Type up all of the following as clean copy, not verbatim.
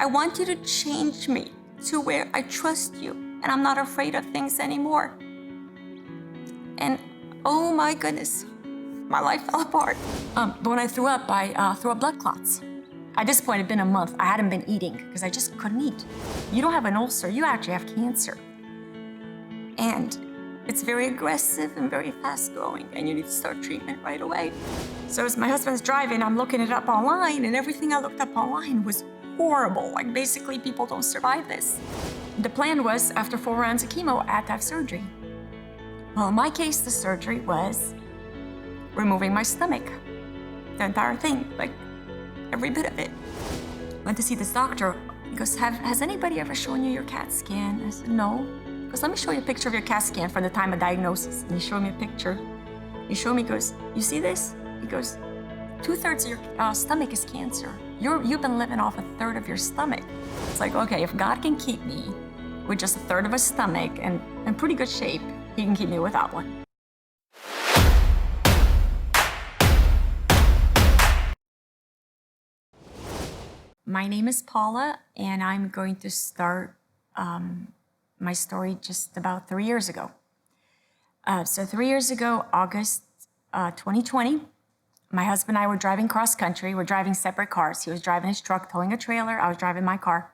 I want you to change me to where I trust you and I'm not afraid of things anymore. And oh my goodness, my life fell apart. But when I threw up blood clots. At this point, it had been a month. I hadn't been eating because I just couldn't eat. You don't have an ulcer, you actually have cancer. And it's very aggressive and very fast growing, and you need to start treatment right away. So as my husband's driving, I'm looking it up online, and everything I looked up online was horrible. Like basically people don't survive this. The plan was after 4 rounds of chemo, I had to have surgery. Well, in my case, the surgery was removing my stomach. The entire thing, like every bit of it. Went to see this doctor. He goes, has anybody ever shown you your CAT scan? I said, no. He goes, let me show you a picture of your CAT scan from the time of diagnosis. And he showed me a picture. He showed me, he goes, you see this? He goes, 2/3 of your stomach is cancer. You've been living off 1/3 of your stomach. It's like, okay, if God can keep me with just 1/3 of a stomach and in pretty good shape, he can keep me without one. My name is Paula, and I'm going to start my story just about 3 years ago. So 3 years ago, August 2020, my husband and I were driving cross country. We're driving separate cars. He was driving his truck, towing a trailer. I was driving my car.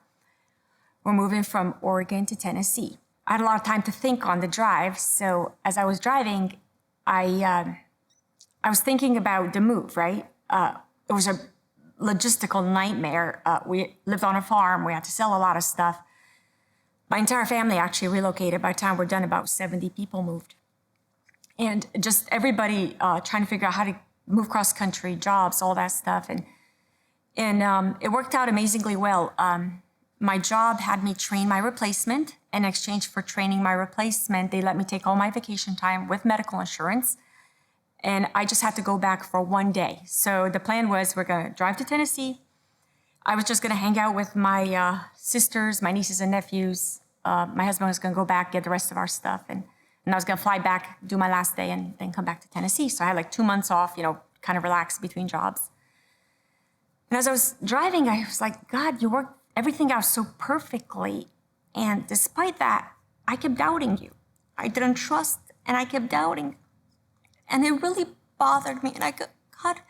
We're moving from Oregon to Tennessee. I had a lot of time to think on the drive, so as I was driving, I was thinking about the move, right? It was a logistical nightmare. We lived on a farm. We had to sell a lot of stuff. My entire family actually relocated. By the time we're done, about 70 people moved. And just everybody trying to figure out how to move cross country, jobs, all that stuff. And it worked out amazingly well. My job had me train my replacement. In exchange for training my replacement, they let me take all my vacation time with medical insurance. And I just had to go back for 1 day. So the plan was we're going to drive to Tennessee. I was just going to hang out with my sisters, my nieces and nephews. My husband was going to go back, get the rest of our stuff. And I was going to fly back, do my last day, and then come back to Tennessee. So I had like 2 months off, kind of relax between jobs. And as I was driving, I was like, God, you worked everything out so perfectly. And despite that, I kept doubting you. I didn't trust, and I kept doubting. And it really bothered me. And I go, God,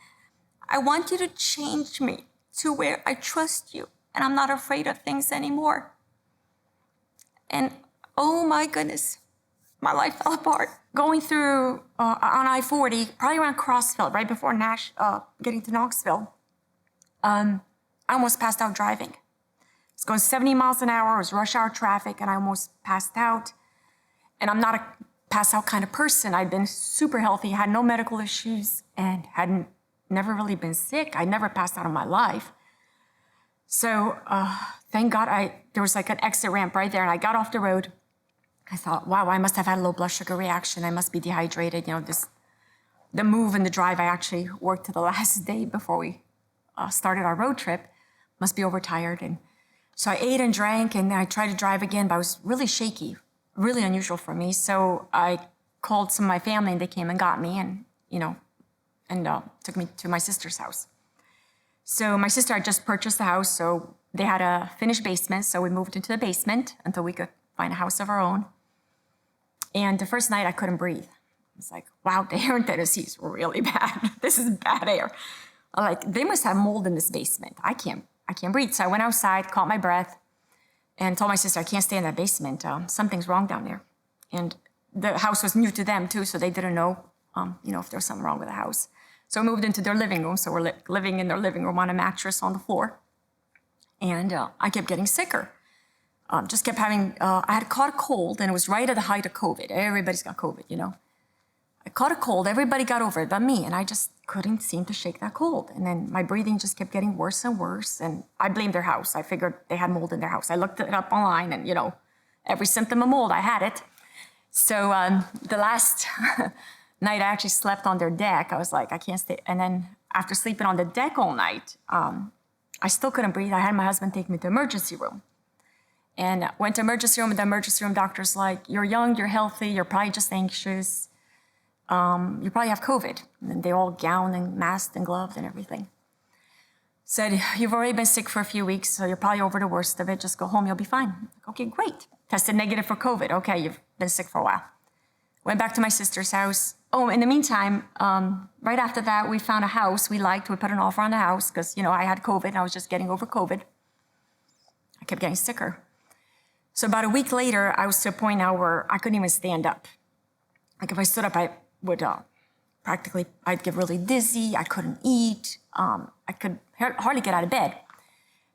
I want you to change me to where I trust you and I'm not afraid of things anymore. And oh my goodness, my life fell apart. Going through on I-40, probably around Crossville, right before getting to Knoxville, I almost passed out driving. I was going 70 miles an hour, it was rush hour traffic, and I almost passed out. And I'm not a pass out kind of person. I'd been super healthy, had no medical issues, and hadn't never really been sick. I never passed out in my life. So thank God there was like an exit ramp right there, and I got off the road. I thought, wow, I must have had a low blood sugar reaction. I must be dehydrated. The move and the drive, I actually worked to the last day before we started our road trip. Must be overtired. And so I ate and drank, and then I tried to drive again, but I was really shaky, really unusual for me. So I called some of my family, and they came and got me, and took me to my sister's house. So my sister had just purchased the house, so they had a finished basement. So we moved into the basement until we could find a house of our own. And the first night I couldn't breathe. I was like, wow, the air in Tennessee is really bad. This is bad air. Like, they must have mold in this basement. I can't breathe. So I went outside, caught my breath, and told my sister, I can't stay in that basement. Something's wrong down there. And the house was new to them too, so they didn't know, if there was something wrong with the house. So we moved into their living room. So we're living in their living room on a mattress on the floor. And I kept getting sicker. Just kept having, I had caught a cold, and it was right at the height of COVID. Everybody's got COVID, I caught a cold, everybody got over it but me, and I just couldn't seem to shake that cold. And then my breathing just kept getting worse and worse, and I blamed their house. I figured they had mold in their house. I looked it up online, and every symptom of mold, I had it. So the last night I actually slept on their deck. I was like, I can't stay. And then after sleeping on the deck all night, I still couldn't breathe. I had my husband take me to the emergency room. And went to emergency room, and the emergency room doctor's like, you're young, you're healthy, you're probably just anxious. You probably have COVID. And they all gowned and masked and gloved and everything. said, you've already been sick for a few weeks, so you're probably over the worst of it. Just go home, you'll be fine. Like, okay, great. Tested negative for COVID. Okay, you've been sick for a while. Went back to my sister's house. Oh, in the meantime, right after that, we found a house we liked. We put an offer on the house because, I had COVID and I was just getting over COVID. I kept getting sicker. So about a week later, I was to a point now where I couldn't even stand up. Like if I stood up, I would I'd get really dizzy. I couldn't eat. I could hardly get out of bed.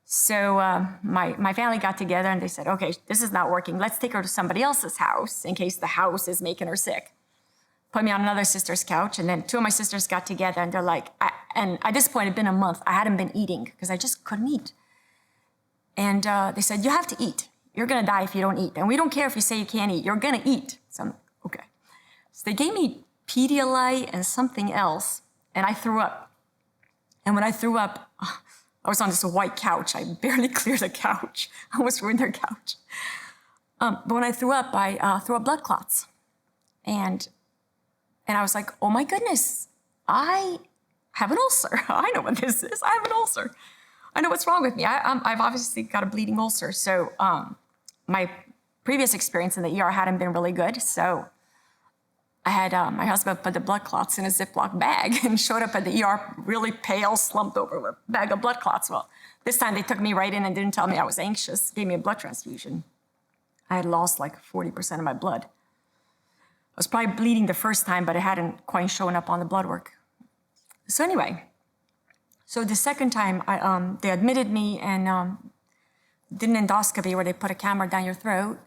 So my family got together and they said, okay, this is not working. Let's take her to somebody else's house in case the house is making her sick. Put me on another sister's couch. And then two of my sisters got together and they're like, and at this point, it'd been a month. I hadn't been eating because I just couldn't eat. And they said, you have to eat. You're going to die if you don't eat. And we don't care if you say you can't eat. You're going to eat. So I'm, okay. So they gave me Pedialyte and something else. And I threw up. And when I threw up, I was on this white couch. I barely cleared the couch. I almost ruined their couch. But when I threw up, I threw up blood clots. And I was like, oh my goodness, I have an ulcer. I know what this is. I have an ulcer. I know what's wrong with me. I've obviously got a bleeding ulcer. So my previous experience in the ER hadn't been really good. So I had my husband put the blood clots in a Ziploc bag and showed up at the ER really pale, slumped over with a bag of blood clots. Well, this time they took me right in and didn't tell me I was anxious, gave me a blood transfusion. I had lost like 40% of my blood. I was probably bleeding the first time, but it hadn't quite shown up on the blood work. So anyway, so the second time they admitted me and did an endoscopy where they put a camera down your throat.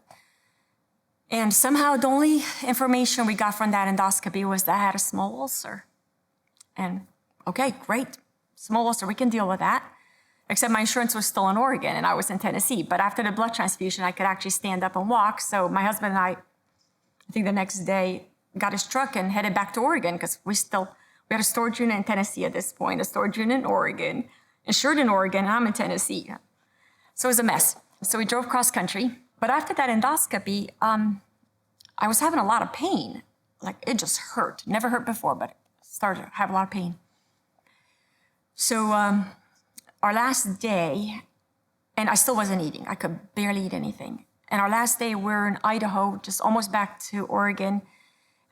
And somehow the only information we got from that endoscopy was that I had a small ulcer. And okay, great, small ulcer, we can deal with that. Except my insurance was still in Oregon and I was in Tennessee. But after the blood transfusion, I could actually stand up and walk. So my husband and I think the next day, got his truck and headed back to Oregon because we had a storage unit in Tennessee at this point, a storage unit in Oregon, insured in Oregon, and I'm in Tennessee. So it was a mess. So we drove cross country. But after that endoscopy, I was having a lot of pain. Like it just hurt. Never hurt before, but it started to have a lot of pain. So our last day, and I still wasn't eating. I could barely eat anything. And our last day, we're in Idaho, just almost back to Oregon.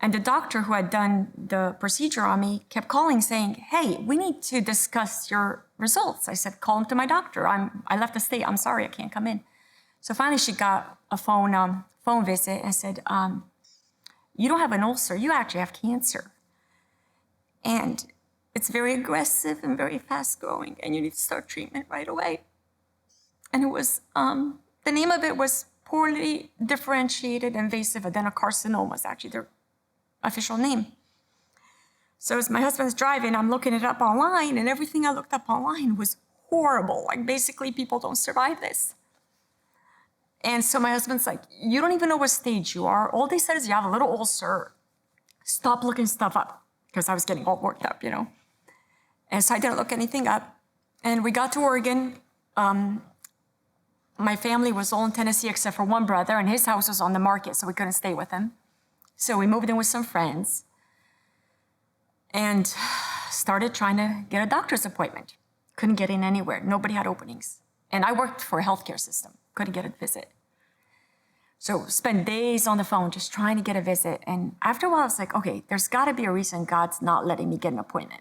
And the doctor who had done the procedure on me kept calling saying, hey, we need to discuss your results. I said, call him to my doctor. I left the state. I'm sorry, I can't come in. So finally she got a phone visit and said, you don't have an ulcer, you actually have cancer. And it's very aggressive and very fast growing and you need to start treatment right away. And it was, the name of it was poorly differentiated invasive adenocarcinoma is actually their official name. So as my husband's driving, I'm looking it up online and everything I looked up online was horrible. Like basically people don't survive this. And so my husband's like, you don't even know what stage you are. All they said is you have a little ulcer. Stop looking stuff up. Because I was getting all worked up, And so I didn't look anything up. And we got to Oregon. My family was all in Tennessee except for one brother, and his house was on the market, so we couldn't stay with him. So we moved in with some friends and started trying to get a doctor's appointment. Couldn't get in anywhere. Nobody had openings. And I worked for a healthcare system. Couldn't get a visit. So spent days on the phone just trying to get a visit. And after a while, I was like, okay, there's got to be a reason God's not letting me get an appointment.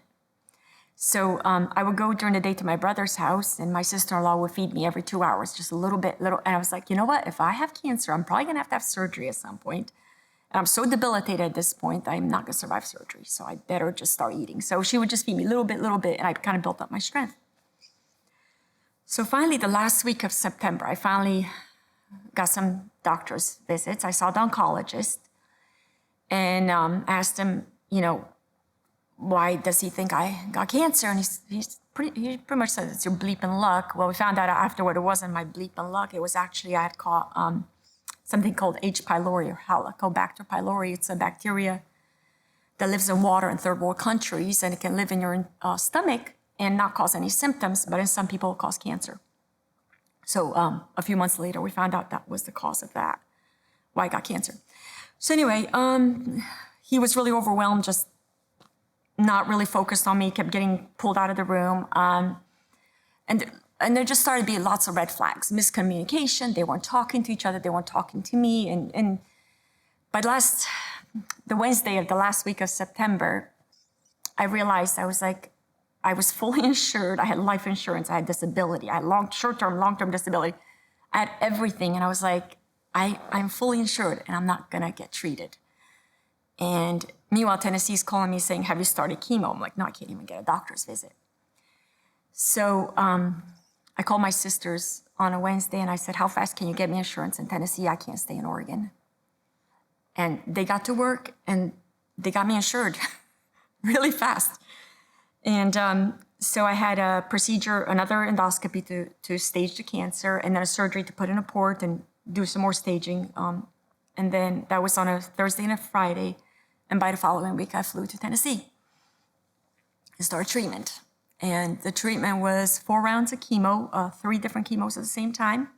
So I would go during the day to my brother's house, and my sister-in-law would feed me every 2 hours, just a little bit. And I was like, you know what? If I have cancer, I'm probably going to have surgery at some point. And I'm so debilitated at this point, I'm not going to survive surgery. So I better just start eating. So she would just feed me little bit, and I kind of built up my strength. So finally, the last week of September, I finally got some doctor's visits. I saw the oncologist and asked him, why does he think I got cancer? And he pretty much said it's your bleeping luck. Well, we found out afterward it wasn't my bleeping luck. It was actually I had caught something called H. pylori or Helicobacter pylori. It's a bacteria that lives in water in third world countries, and it can live in your stomach and not cause any symptoms, but in some people it cause cancer. So a few months later, we found out that was the cause of that, why I got cancer. So anyway, he was really overwhelmed, just not really focused on me, kept getting pulled out of the room. And there just started to be lots of red flags, miscommunication. They weren't talking to each other. They weren't talking to me. And by the Wednesday of the last week of September, I realized I was fully insured. I had life insurance. I had disability. I had short-term, long-term disability. I had everything. And I was like, I'm fully insured and I'm not going to get treated. And meanwhile, Tennessee's calling me saying, have you started chemo? I'm like, no, I can't even get a doctor's visit. So I called my sisters on a Wednesday and I said, how fast can you get me insurance in Tennessee? I can't stay in Oregon. And they got to work and they got me insured really fast. And so I had a procedure, another endoscopy to stage the cancer, and then a surgery to put in a port and do some more staging. And then that was on a Thursday and a Friday. And by the following week, I flew to Tennessee and started treatment. And the treatment was 4 rounds of chemo, 3 different chemos at the same time,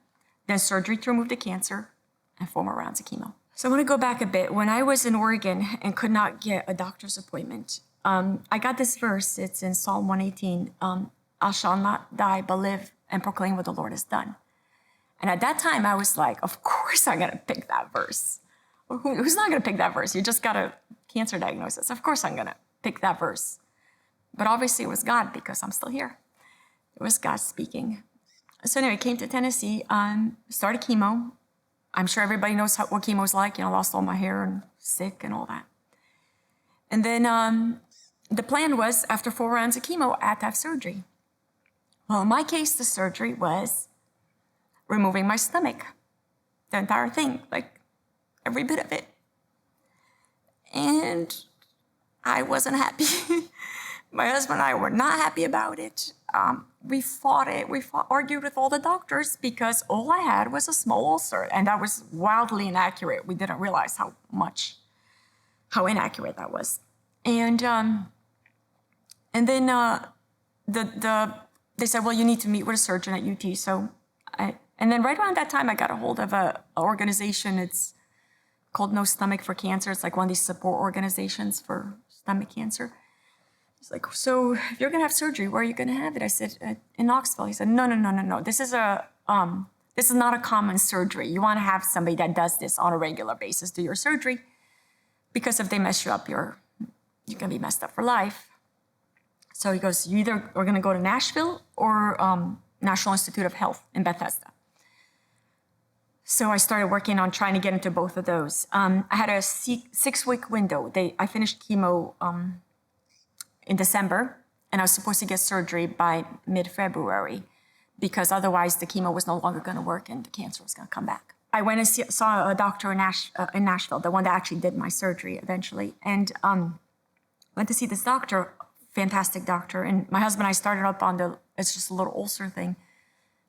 then surgery to remove the cancer, and 4 more rounds of chemo. So I want to go back a bit. When I was in Oregon and could not get a doctor's appointment, I got this verse. It's in Psalm 118. I shall not die, but live and proclaim what the Lord has done. And at that time, I was like, of course I'm going to pick that verse. Who's not going to pick that verse? You just got a cancer diagnosis. Of course I'm going to pick that verse. But obviously it was God because I'm still here. It was God speaking. So anyway, I came to Tennessee, started chemo. I'm sure everybody knows what chemo's like. Lost all my hair and sick and all that. And then the plan was after 4 rounds of chemo, I had to have surgery. Well, in my case, the surgery was removing my stomach, the entire thing, like every bit of it. And I wasn't happy. My husband and I were not happy about it. We argued with all the doctors because all I had was a small ulcer, and that was wildly inaccurate. We didn't realize how inaccurate that was. And then they said, well, you need to meet with a surgeon at UT. And then right around that time, I got a hold of an organization. It's called No Stomach for Cancer. It's like one of these support organizations for stomach cancer. He's like, so if you're going to have surgery, where are you going to have it? I said, in Knoxville. He said, no. This is not a common surgery. You want to have somebody that does this on a regular basis do your surgery, because if they mess you up, you're going to be messed up for life. So he goes, you either are going to go to Nashville or National Institute of Health in Bethesda. So I started working on trying to get into both of those. I had a 6-week window. I finished chemo in December, and I was supposed to get surgery by mid-February because otherwise the chemo was no longer going to work and the cancer was going to come back. I went and saw a doctor in Nashville, the one that actually did my surgery eventually, and went to see this doctor, fantastic doctor. And my husband and I started up on it's just a little ulcer thing.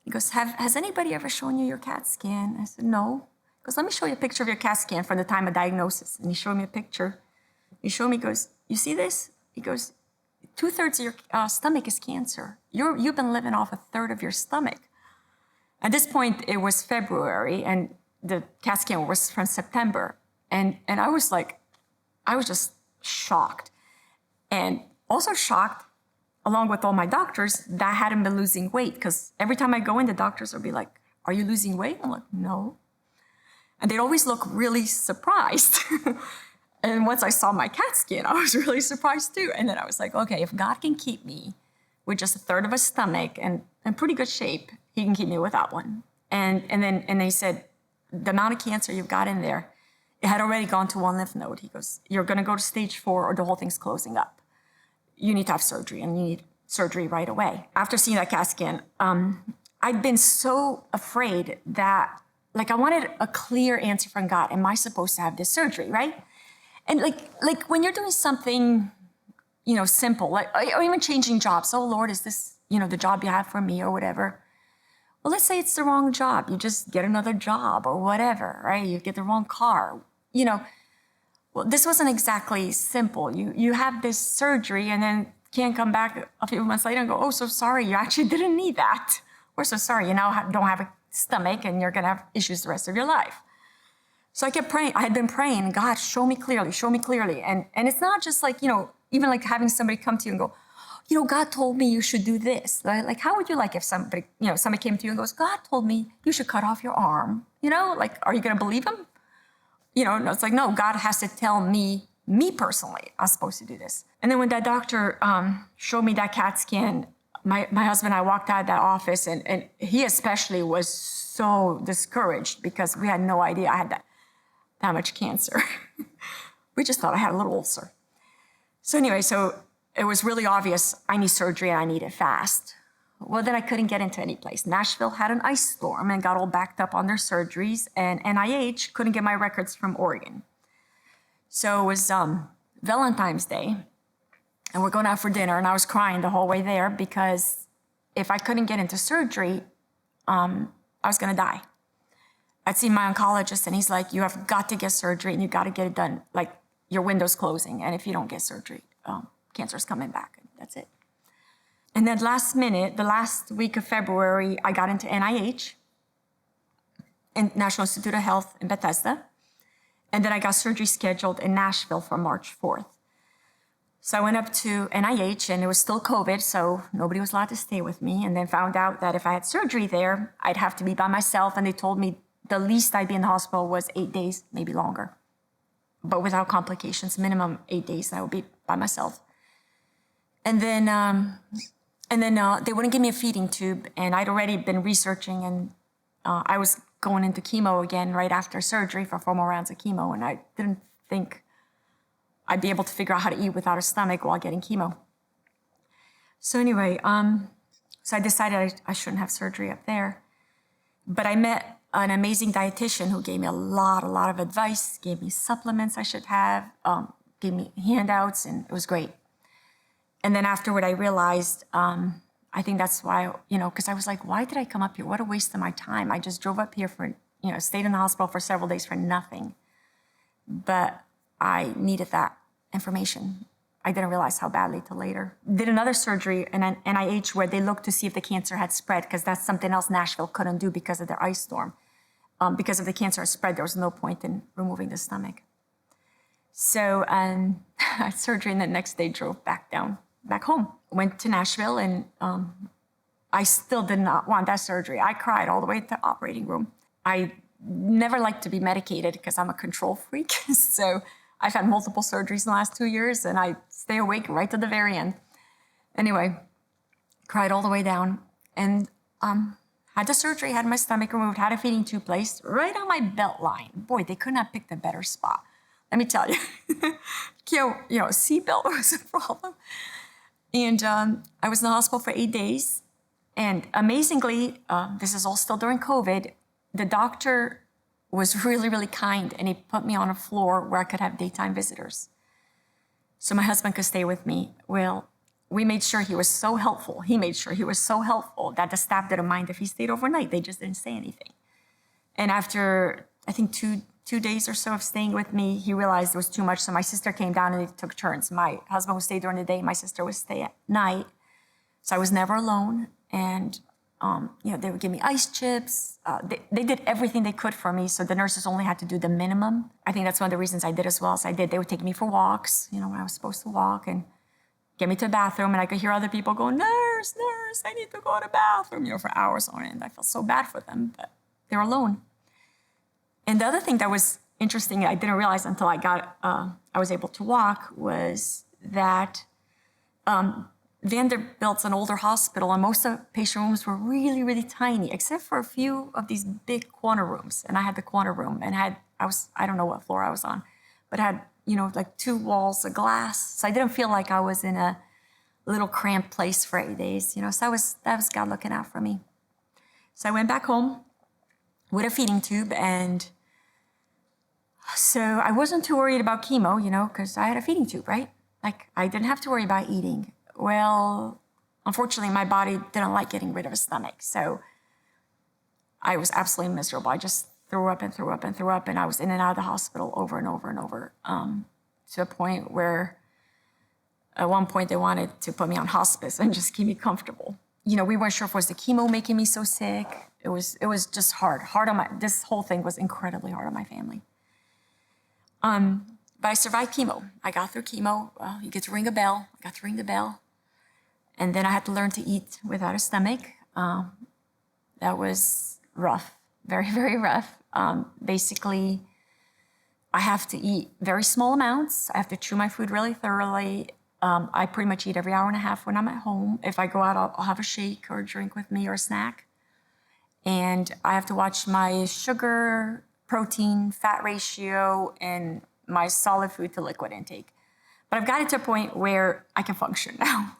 He goes, has anybody ever shown you your CAT scan? I said, no. He goes, let me show you a picture of your CAT scan from the time of diagnosis. And he showed me a picture. He showed me, he goes, you see this? He goes, 2/3 of your stomach is cancer. You've been living off 1/3 of your stomach. At this point, it was February, and the CAT scan was from September. And I was just shocked. And also shocked, along with all my doctors, that I hadn't been losing weight. Because every time I go in, the doctors would be like, are you losing weight? I'm like, no. And they'd always look really surprised. And once I saw my CAT scan, I was really surprised too. And then I was like, okay, if God can keep me with just 1/3 of a stomach and in pretty good shape, he can keep me without one. And they said, the amount of cancer you've got in there, it had already gone to 1 lymph node. He goes, you're going to go to stage 4 or the whole thing's closing up. You need to have surgery, and you need surgery right away. After seeing that CAT scan, I'd been so afraid that, I wanted a clear answer from God. Am I supposed to have this surgery, right? And like when you're doing something, simple, or even changing jobs. Oh, Lord, is this, the job you have for me or whatever? Well, let's say it's the wrong job. You just get another job or whatever, right? You get the wrong car, Well, this wasn't exactly simple. You have this surgery and then can't come back a few months later and go, oh, so sorry, you actually didn't need that. We're so sorry, you now don't have a stomach and you're going to have issues the rest of your life. So I kept praying. I had been praying, God, show me clearly, show me clearly. And it's not just even like having somebody come to you and go, God told me you should do this. Like, how would you like if somebody came to you and goes, God told me you should cut off your arm? Like, are you going to believe him? No, it's like, no, God has to tell me personally, I'm supposed to do this. And then when that doctor showed me that CAT scan, my husband and I walked out of that office, and he especially was so discouraged because we had no idea I had that much cancer. We just thought I had a little ulcer. So anyway, it was really obvious I need surgery and I need it fast. Well, then I couldn't get into any place. Nashville had an ice storm and got all backed up on their surgeries, and NIH couldn't get my records from Oregon. So it was Valentine's Day, and we're going out for dinner, and I was crying the whole way there because if I couldn't get into surgery, I was going to die. I'd seen my oncologist, and he's like, you have got to get surgery, and you got to get it done. Like, your window's closing, and if you don't get surgery, cancer's coming back. That's it. And then last minute, the last week of February, I got into NIH, in National Institute of Health in Bethesda. And then I got surgery scheduled in Nashville for March 4th. So I went up to NIH, and it was still COVID, so nobody was allowed to stay with me. And then found out that if I had surgery there, I'd have to be by myself. And they told me the least I'd be in the hospital was 8 days, maybe longer. But without complications, minimum 8 days, I would be by myself. And then they wouldn't give me a feeding tube, and I'd already been researching, and I was going into chemo again right after surgery for 4 more rounds of chemo, and I didn't think I'd be able to figure out how to eat without a stomach while getting chemo. So anyway, so I decided I shouldn't have surgery up there. But I met an amazing dietitian who gave me a lot of advice, gave me supplements I should have, gave me handouts, and it was great. And then afterward, I realized, I think that's why, because I was like, why did I come up here? What a waste of my time. I just drove up here for, stayed in the hospital for several days for nothing. But I needed that information. I didn't realize how badly till later. Did another surgery in an NIH where they looked to see if the cancer had spread, because that's something else Nashville couldn't do because of their ice storm. Because if the cancer had spread, there was no point in removing the stomach. So I had surgery, and the next day drove back home. Went to Nashville, and I still did not want that surgery. I cried all the way to the operating room. I never liked to be medicated because I'm a control freak. So I've had multiple surgeries in the last 2 years, and I stay awake right to the very end. Anyway, cried all the way down, and had the surgery, had my stomach removed, had a feeding tube placed right on my belt line. Boy, they could not have picked a better spot. Let me tell you, seatbelt was a problem. And I was in the hospital for 8 days. And amazingly, this is all still during COVID, the doctor was really, really kind, and he put me on a floor where I could have daytime visitors. So my husband could stay with me. Well, we made sure he was so helpful. He made sure he was so helpful that the staff didn't mind if he stayed overnight. They just didn't say anything. And after, I think, two days or so of staying with me, he realized it was too much. So my sister came down, and they took turns. My husband would stay during the day. My sister would stay at night. So I was never alone. And, they would give me ice chips. They did everything they could for me. So the nurses only had to do the minimum. I think that's one of the reasons I did as well as I did. They would take me for walks, when I was supposed to walk, and get me to the bathroom. And I could hear other people go, nurse, I need to go to the bathroom, for hours on end. I felt so bad for them, but they were alone. And the other thing that was interesting, I didn't realize until I was able to walk, was that Vanderbilt's an older hospital, and most of the patient rooms were really, really tiny, except for a few of these big corner rooms. And I had the corner room, and I don't know what floor I was on, but had, like 2 walls of glass. So I didn't feel like I was in a little cramped place for 8 days, So that was God looking out for me. So I went back home with a feeding tube, and so I wasn't too worried about chemo, because I had a feeding tube, right? Like, I didn't have to worry about eating. Well, unfortunately, my body didn't like getting rid of a stomach. So I was absolutely miserable. I just threw up, and I was in and out of the hospital over and over and over, to a point where at one point they wanted to put me on hospice and just keep me comfortable. We weren't sure if it was the chemo making me so sick. It was just hard on this whole thing was incredibly hard on my family. But I survived chemo. I got through chemo. You get to ring a bell. I got to ring the bell. And then I had to learn to eat without a stomach. That was rough, very, very rough. Basically, I have to eat very small amounts. I have to chew my food really thoroughly. I pretty much eat every hour and a half when I'm at home. If I go out, I'll have a shake or a drink with me or a snack. And I have to watch my sugar, protein, fat ratio, and my solid food to liquid intake. But I've got it to a point where I can function now.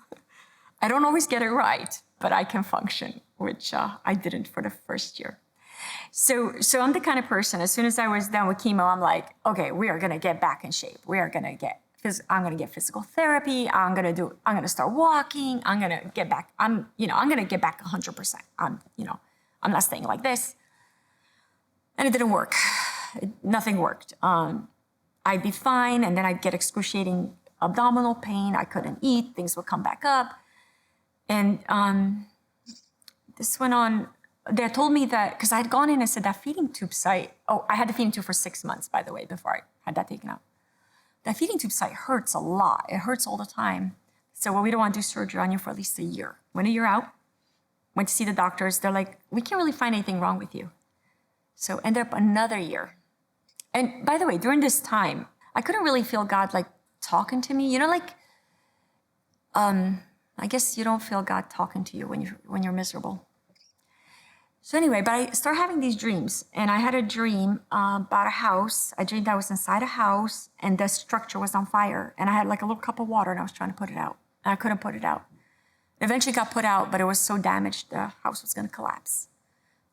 I don't always get it right, but I can function, which I didn't for the first year. So I'm the kind of person, as soon as I was done with chemo, I'm like, okay, we are gonna get back in shape. I'm gonna get physical therapy. I'm gonna start walking. I'm gonna get back. I'm gonna get back 100%. I'm not staying like this. And it didn't work. Nothing worked. I'd be fine, and then I'd get excruciating abdominal pain. I couldn't eat. Things would come back up. And this went on. They told me that, because I had gone in and said that feeding tube site, I had the feeding tube for 6 months, by the way, before I had that taken out. That feeding tube site hurts a lot. It hurts all the time. So, well, we don't want to do surgery on you for at least a year. When a year out, went to see the doctors. They're like, we can't really find anything wrong with you. So ended up another year. And by the way, during this time, I couldn't really feel God like talking to me. I guess you don't feel God talking to you when you're miserable. So anyway, but I started having these dreams, and I had a dream about a house. I dreamed I was inside a house, and the structure was on fire, and I had like a little cup of water, and I was trying to put it out, and I couldn't put it out. It eventually got put out, but it was so damaged, the house was going to collapse.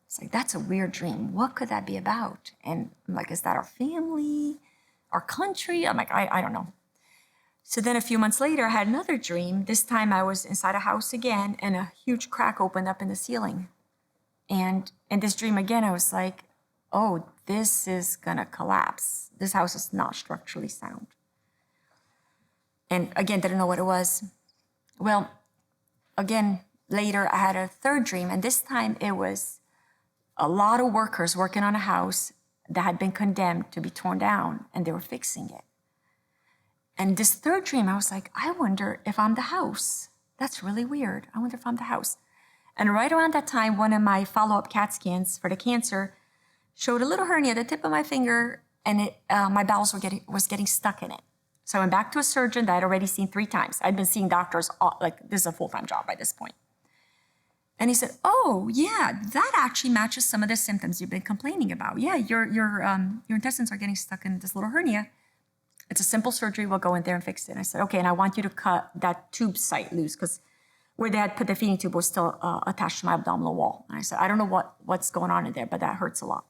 It's like, that's a weird dream. What could that be about? And I'm like, is that our family, our country? I'm like, I don't know. So then a few months later, I had another dream. This time I was inside a house again, and a huge crack opened up in the ceiling. And in this dream again, I was like, oh, this is gonna collapse. This house is not structurally sound. And again, didn't know what it was. Well, again, later I had a third dream, and this time it was a lot of workers working on a house that had been condemned to be torn down, and they were fixing it. And this third dream, I was like, I wonder if I'm the house. That's really weird. I wonder if I'm the house. And right around that time, one of my follow-up CAT scans for the cancer showed a little hernia at the tip of my finger, and my bowels was getting stuck in it. So I went back to a surgeon that I'd already seen 3 times. I'd been seeing doctors, this is a full-time job by this point. And he said, oh, yeah, that actually matches some of the symptoms you've been complaining about. Yeah, your intestines are getting stuck in this little hernia. It's a simple surgery. We'll go in there and fix it. And I said, okay, and I want you to cut that tube site loose, because where they had put the feeding tube was still attached to my abdominal wall. And I said, I don't know what's going on in there, but that hurts a lot.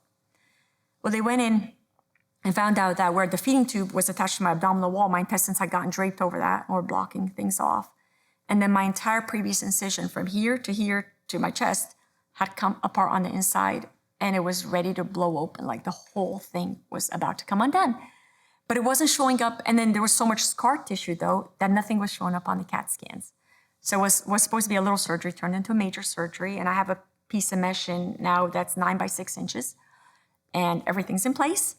Well, they went in and found out that where the feeding tube was attached to my abdominal wall, my intestines had gotten draped over that or blocking things off. And then my entire previous incision from here to my chest had come apart on the inside, and it was ready to blow open. Like the whole thing was about to come undone. But it wasn't showing up. And then there was so much scar tissue, though, that nothing was showing up on the CAT scans. So it was supposed to be a little surgery, turned into a major surgery. And I have a piece of mesh in now that's 9 by 6 inches, and everything's in place.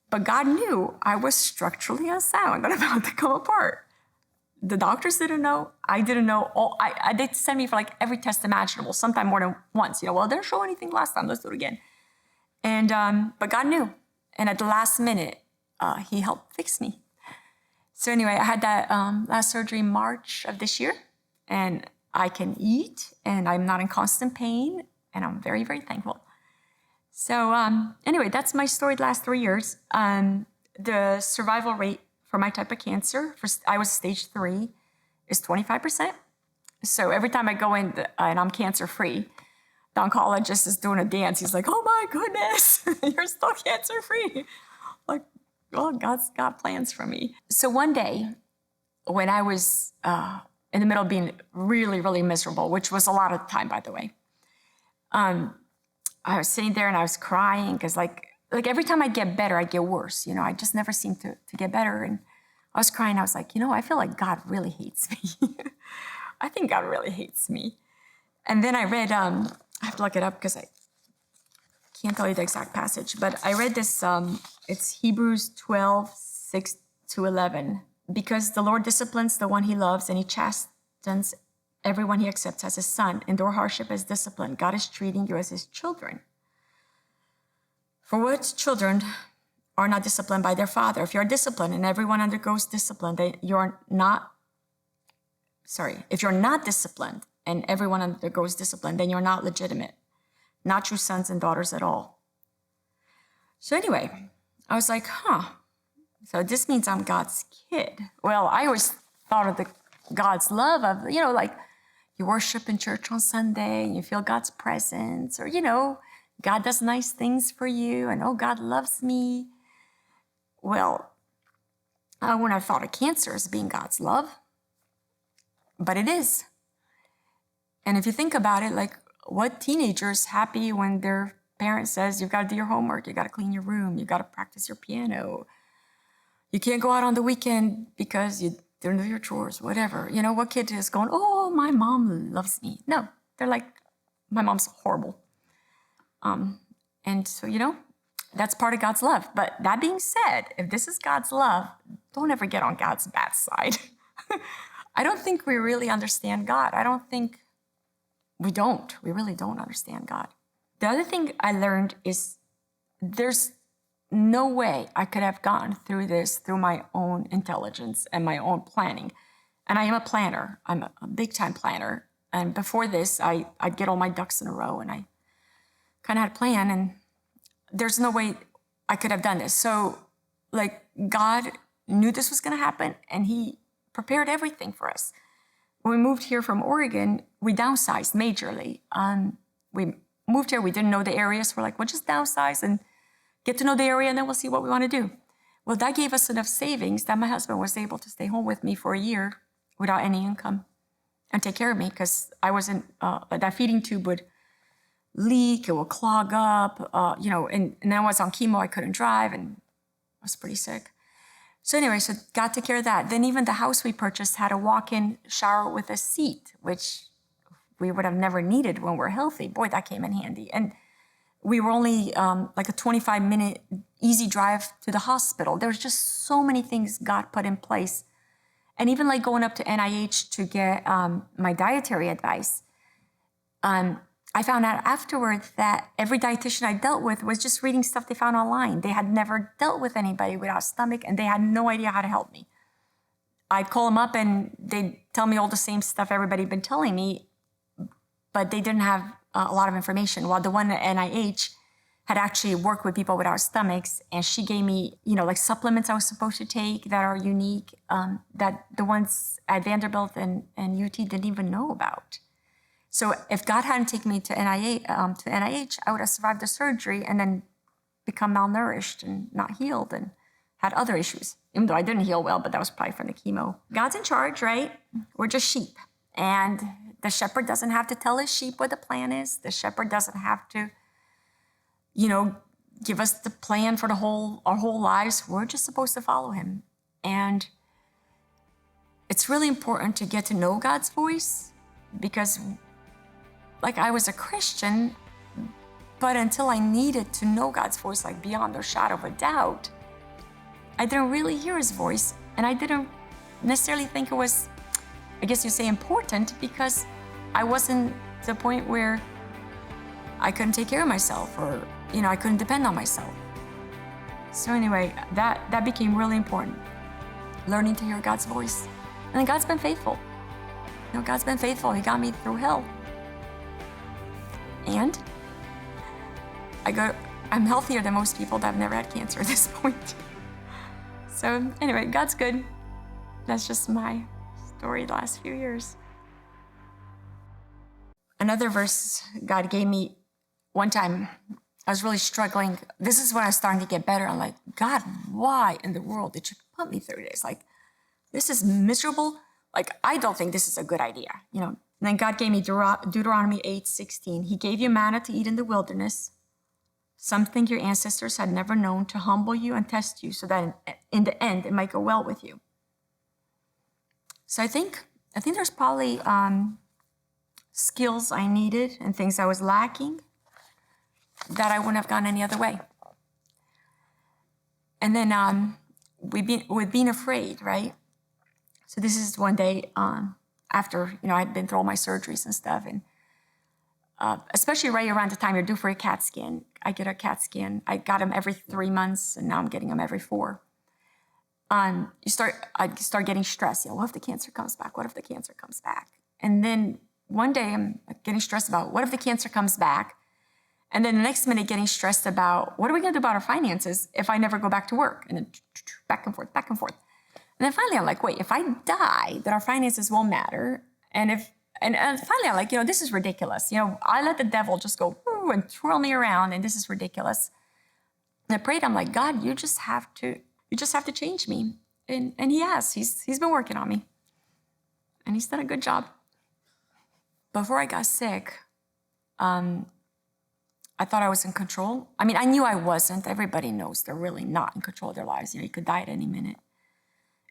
But God knew I was structurally unsound and about to come apart. The doctors didn't know. I didn't know. They sent me for like every test imaginable, sometime more than once. Well, didn't show anything last time. Let's do it again. And but God knew. And at the last minute, He helped fix me. So anyway, I had that last surgery in March of this year, and I can eat, and I'm not in constant pain, and I'm very, very thankful. So anyway, that's my story the last 3 years. The survival rate for my type of cancer, I was stage 3, is 25%. So every time I go in and I'm cancer-free, the oncologist is doing a dance. He's like, oh my goodness, you're still cancer-free. Like, well, God's got plans for me. So one day, when I was in the middle of being really, really miserable, which was a lot of the time, by the way, I was sitting there and I was crying because like every time I get better, I get worse. I just never seem to get better. And I was crying. I was like, I feel like God really hates me. I think God really hates me. And then I read, I have to look it up because I can't tell you the exact passage, but I read this, it's Hebrews 12:6-11. Because the Lord disciplines the one He loves, and He chastens everyone he accepts as his son. Endure hardship as discipline. God is treating you as his children. For what children are not disciplined by their father? If you're disciplined and everyone undergoes discipline, then if you're not disciplined and everyone undergoes discipline, then you're not legitimate, not true sons and daughters at all. So anyway, I was like, so this means I'm God's kid. Well, I always thought of the God's love of, like you worship in church on Sunday and you feel God's presence, or, God does nice things for you and, oh, God loves me. Well, I wouldn't have thought of cancer as being God's love, but it is. And if you think about it, like what teenager is happy when their parent says, you've got to do your homework, you got to clean your room, you got to practice your piano, you can't go out on the weekend because you didn't do your chores, whatever. What kid is going, oh, my mom loves me? No, they're like, my mom's horrible. And so, that's part of God's love. But that being said, if this is God's love, don't ever get on God's bad side. I don't think we really understand God. We really don't understand God. The other thing I learned is there's no way I could have gone through this through my own intelligence and my own planning. And I am a planner. I'm a big-time planner. And before this, I'd get all my ducks in a row and I kind of had a plan, and there's no way I could have done this. So, God knew this was going to happen, and he prepared everything for us. When we moved here from Oregon, we downsized majorly. We moved here, we didn't know the area, so we're like, we'll just downsize and get to know the area, and then we'll see what we want to do. Well, that gave us enough savings that my husband was able to stay home with me for a year without any income and take care of me, because I wasn't, that feeding tube would leak, it will clog up, and then I was on chemo, I couldn't drive, and I was pretty sick. So anyway, so God took care of that. Then even the house we purchased had a walk-in shower with a seat, which we would have never needed when we're healthy. Boy, that came in handy. And we were only like a 25-minute easy drive to the hospital. There was just so many things God put in place. And even like going up to NIH to get my dietary advice, I found out afterwards that every dietitian I dealt with was just reading stuff they found online. They had never dealt with anybody without a stomach, and they had no idea how to help me. I'd call them up and they'd tell me all the same stuff everybody had been telling me, but they didn't have a lot of information. While the one at NIH had actually worked with people without stomachs, and she gave me, like supplements I was supposed to take that are unique, that the ones at Vanderbilt and UT didn't even know about. So if God hadn't taken me to NIH, I would have survived the surgery and then become malnourished and not healed and had other issues, even though I didn't heal well, but that was probably from the chemo. God's in charge, right? We're just sheep. And the shepherd doesn't have to tell his sheep what the plan is. The shepherd doesn't have to, give us the plan for our whole lives. We're just supposed to follow him. And it's really important to get to know God's voice, because I was a Christian, but until I needed to know God's voice, beyond a shadow of a doubt, I didn't really hear his voice. And I didn't necessarily think it was, I guess you say, important, because I wasn't to the point where I couldn't take care of myself, or, I couldn't depend on myself. So anyway, that became really important, learning to hear God's voice. And then God's been faithful. God's been faithful. He got me through hell. And I'm healthier than most people that have never had cancer at this point. So anyway, God's good. That's just my story the last few years. Another verse God gave me one time, I was really struggling. This is when I was starting to get better. I'm like, God, why in the world did you put me through this? This is miserable. I don't think this is a good idea, And then God gave me Deuteronomy 8:16. He gave you manna to eat in the wilderness, something your ancestors had never known, to humble you and test you, so that in the end it might go well with you. So I think there's probably skills I needed and things I was lacking that I wouldn't have gone any other way. And then with being afraid, right? So this is one day, after, I'd been through all my surgeries and stuff. And especially right around the time you're due for a CAT scan. I get a CAT scan. I got them every 3 months, and now I'm getting them every 4. I start getting stressed. What if the cancer comes back? What if the cancer comes back? And then one day I'm getting stressed about what if the cancer comes back? And then the next minute getting stressed about what are we going to do about our finances if I never go back to work? And then back and forth, back and forth. And then finally I'm like, wait, if I die, then our finances won't matter. And finally I'm like, this is ridiculous. I let the devil just go and twirl me around, and this is ridiculous. And I prayed, I'm like, God, you just have to change me. And he has. He's been working on me. And he's done a good job. Before I got sick, I thought I was in control. I mean, I knew I wasn't. Everybody knows they're really not in control of their lives. You could die at any minute.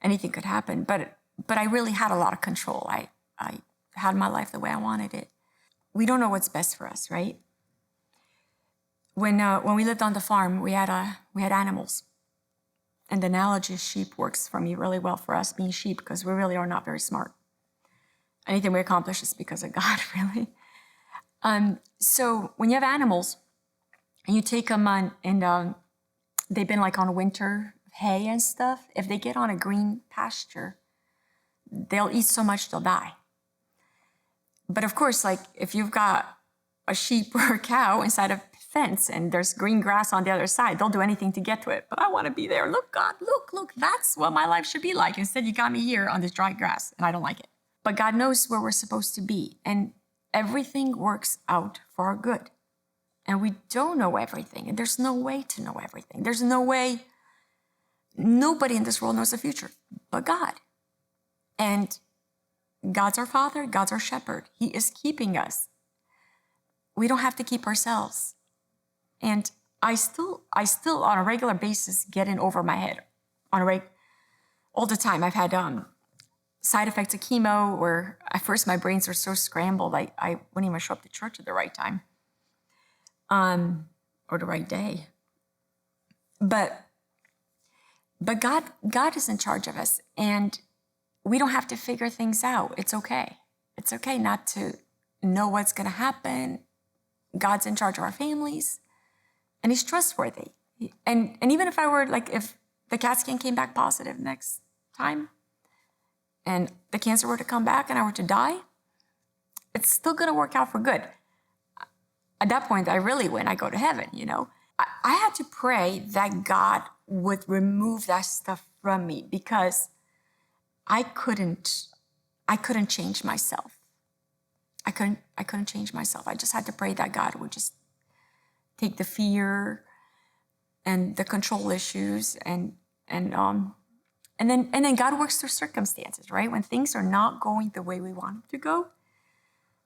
Anything could happen. But I really had a lot of control. I had my life the way I wanted it. We don't know what's best for us, right? When we lived on the farm, we had animals. And the analogy of sheep works for me really well for us being sheep, because we really are not very smart. Anything we accomplish is because of God, really. So when you have animals and you take them on, and they've been like on winter hay and stuff, if they get on a green pasture, they'll eat so much they'll die. But of course, like if you've got a sheep or a cow inside a fence and there's green grass on the other side, they'll do anything to get to it. But I want to be there. Look, God, look, that's what my life should be like. Instead, you got me here on this dry grass, and I don't like it. But God knows where we're supposed to be. And everything works out for our good. And we don't know everything. And there's no way to know everything. There's no way. Nobody in this world knows the future but God. And God's our Father. God's our shepherd. He is keeping us. We don't have to keep ourselves. And I still on a regular basis get in over my head all the time. I've had side effects of chemo where at first my brains were so scrambled I wouldn't even show up to church at the right time or the right day. But God is in charge of us, and we don't have to figure things out. It's okay. It's okay not to know what's going to happen. God's in charge of our families, and he's trustworthy. And even if if the CAT scan came back positive next time, and the cancer were to come back and I were to die, it's still going to work out for good. At that point, I really win. I go to heaven, I had to pray that God would remove that stuff from me, because I couldn't change myself. I couldn't change myself. I just had to pray that God would just take the fear and the control issues and then God works through circumstances, right? When things are not going the way we want them to go,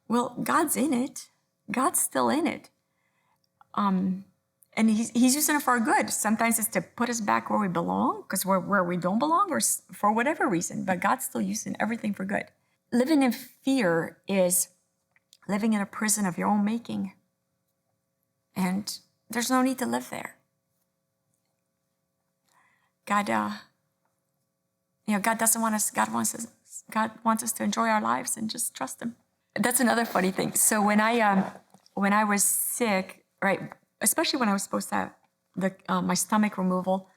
well, God's in it. God's still in it. And he's using it for our good. Sometimes it's to put us back where we belong, because we're where we don't belong, or for whatever reason, but God's still using everything for good. Living in fear is living in a prison of your own making. And there's no need to live there. God doesn't want us. God wants us to enjoy our lives and just trust him. That's another funny thing. So when I was sick, right, especially when I was supposed to have my stomach removal,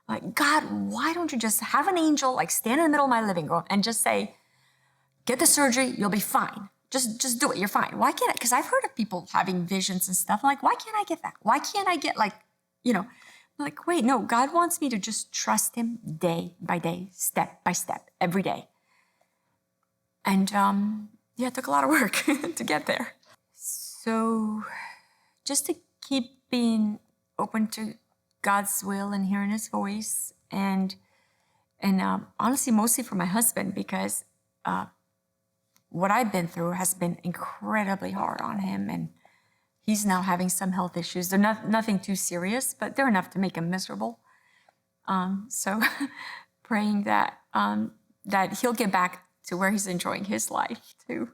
like, God, why don't you just have an angel stand in the middle of my living room and just say, get the surgery, you'll be fine. Just do it, you're fine. Why can't I? Because I've heard of people having visions and stuff. I'm like, why can't I get that? Why can't I get like, wait, no, God wants me to just trust him day by day, step by step, every day. And it took a lot of work to get there. So just to keep being open to God's will and hearing his voice, and honestly, mostly for my husband, because what I've been through has been incredibly hard on him, and he's now having some health issues. They're nothing too serious, but they're enough to make him miserable. So praying that he'll get back to where he's enjoying his life too.